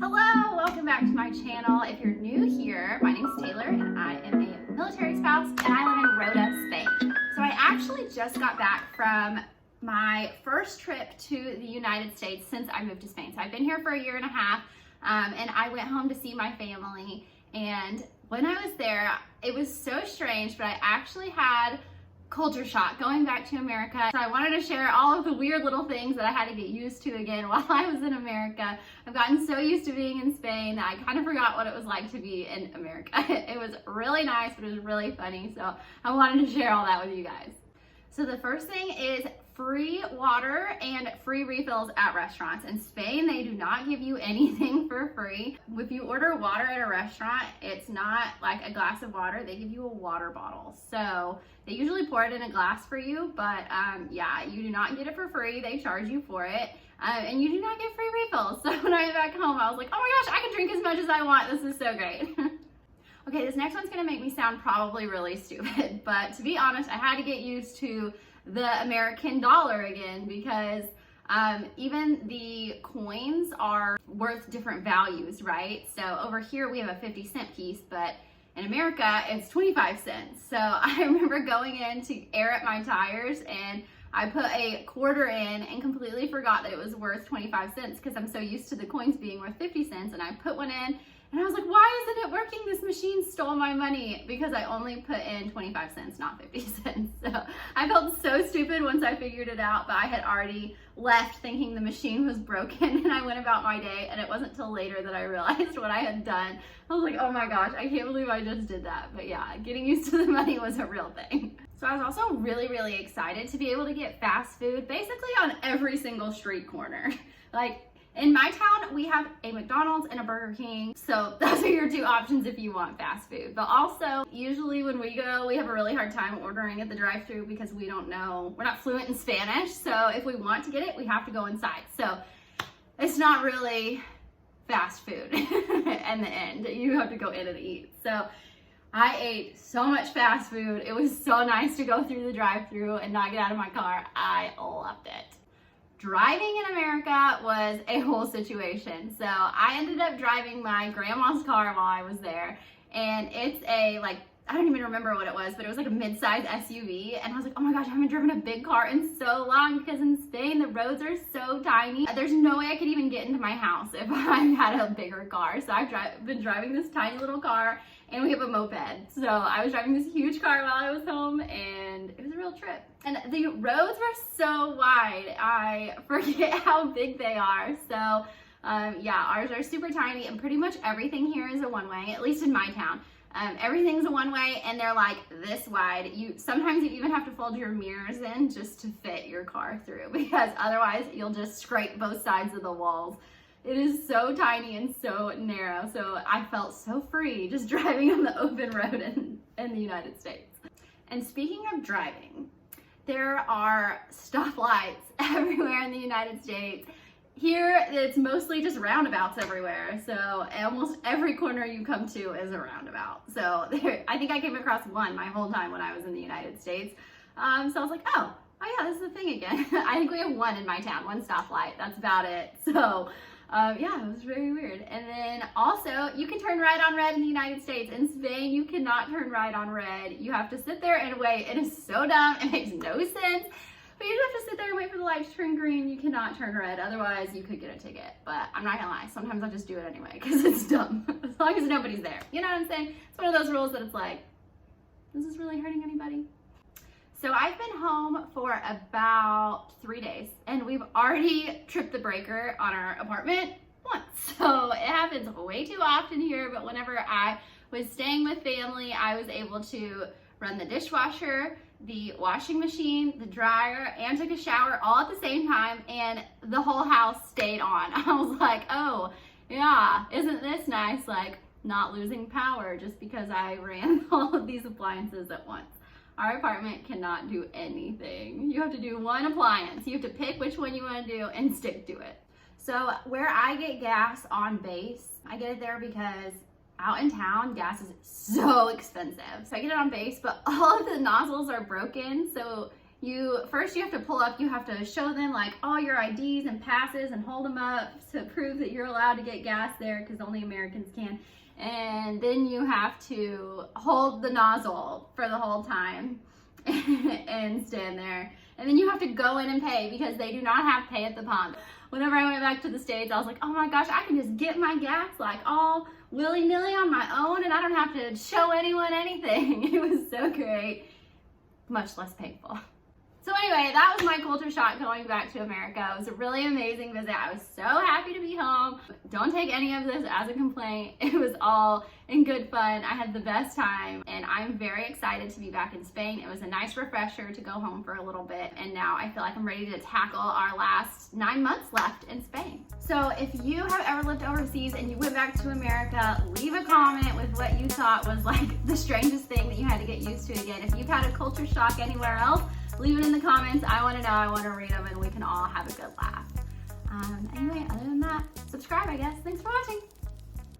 Hello, welcome back to my channel. If you're new here, my name is Taylor and I am a military spouse and I live in Rota, Spain. So I actually just got back from my first trip to the United States since I moved to Spain. So I've been here for a year and a half and I went home to see my family, and when I was there, it was so strange, but I actually had culture shock going back to America. So I wanted to share all of the weird little things that I had to get used to again while I was in America. I've gotten so used to being in Spain that I kind of forgot what it was like to be in America. It was really nice, but it was really funny. So I wanted to share all that with you guys. So the first thing is free water and free refills at restaurants. In Spain, they do not give you anything for free. If you order water at a restaurant, it's not like a glass of water, they give you a water bottle. So they usually pour it in a glass for you, but yeah, you do not get it for free. They charge you for it. And you do not get free refills. So when I went back home, I was like, oh my gosh, I can drink as much as I want. This is so great. Okay, this next one's gonna make me sound probably really stupid, but to be honest, I had to get used to the American dollar again because even the coins are worth different values, right? So over here we have a 50-cent piece, but in America it's 25 cents. So I remember going in to air up my tires and I put a quarter in and completely forgot that it was worth 25 cents because I'm so used to the coins being worth 50 cents, and I put one in and I was like, why isn't it working? This machine stole my money because I only put in 25 cents, not 50 cents. So I felt so stupid once I figured it out, but I had already left thinking the machine was broken, and I went about my day, and it wasn't till later that I realized what I had done. I was like, oh my gosh, I can't believe I just did that. But yeah, getting used to the money was a real thing. So I was also really, really excited to be able to get fast food basically on every single street corner. Like, in my town, we have a McDonald's and a Burger King, so those are your two options if you want fast food. But also, usually when we go, we have a really hard time ordering at the drive-thru because we don't know, we're not fluent in Spanish, so if we want to get it, we have to go inside. So it's not really fast food in the end. You have to go in and eat. So I ate so much fast food. It was so nice to go through the drive-thru and not get out of my car. I loved it. Driving in America was a whole situation. So I ended up driving my grandma's car while I was there, and it's a, like, I don't even remember what it was, but it was like a mid-size SUV, and I was like, oh my gosh, I haven't driven a big car in so long because in Spain the roads are so tiny. There's no way I could even get into my house if I had a bigger car. So I've been driving this tiny little car, and we have a moped. So I was driving this huge car while I was home, and it was a real trip. And the roads were so wide, I forget how big they are. So yeah, ours are super tiny, and pretty much everything here is a one-way, at least in my town. Everything's a one-way, and they're like this wide. Sometimes you even have to fold your mirrors in just to fit your car through, because otherwise you'll just scrape both sides of the walls. It is so tiny and so narrow, so I felt so free just driving on the open road in the United States. And speaking of driving, there are stoplights everywhere in the United States. Here, it's mostly just roundabouts everywhere, so almost every corner you come to is a roundabout. So I think I came across one my whole time when I was in the United States. So I was like, oh yeah, this is the thing again. I think we have one in my town, one stoplight, that's about it. So yeah, it was very weird. And then also, you can turn right on red in the United States. In Spain, you cannot turn right on red. You have to sit there and wait. It is so dumb, it makes no sense. But you just have to sit there and wait for the light to turn green. You cannot turn red, otherwise you could get a ticket. But I'm not gonna lie, sometimes I just do it anyway because it's dumb, as long as nobody's there. You know what I'm saying? It's one of those rules that it's like, is this really hurting anybody? So I've been home for about 3 days, and we've already tripped the breaker on our apartment once. So it happens way too often here, but whenever I was staying with family, I was able to run the dishwasher, the washing machine, the dryer, and took a shower all at the same time, and the whole house stayed on. I was like, oh yeah, isn't this nice? Like, not losing power just because I ran all of these appliances at once. Our apartment cannot do anything. You have to do one appliance. You have to pick which one you want to do and stick to it. So where I get gas on base, I get it there because out in town, gas is so expensive. So I get it on base, but all of the nozzles are broken. So First you have to pull up, you have to show them like all your IDs and passes and hold them up to prove that you're allowed to get gas there, because only Americans can. And then you have to hold the nozzle for the whole time and stand there. And then you have to go in and pay, because they do not have pay at the pump. Whenever I went back to the States, I was like, oh my gosh, I can just get my gas like all willy-nilly on my own, and I don't have to show anyone anything. It was so great, much less painful. So anyway, that was my culture shock going back to America. It was a really amazing visit. I was so happy to be home. Don't take any of this as a complaint. It was all in good fun. I had the best time, and I'm very excited to be back in Spain. It was a nice refresher to go home for a little bit, and now I feel like I'm ready to tackle our last 9 months left in Spain. So if you have ever lived overseas and you went back to America, leave a comment with what you thought was like the strangest thing that you had to get used to again. If you've had a culture shock anywhere else, leave it in the comments. I want to know, I want to read them, and we can all have a good laugh. Anyway, other than that, subscribe, I guess. Thanks for watching.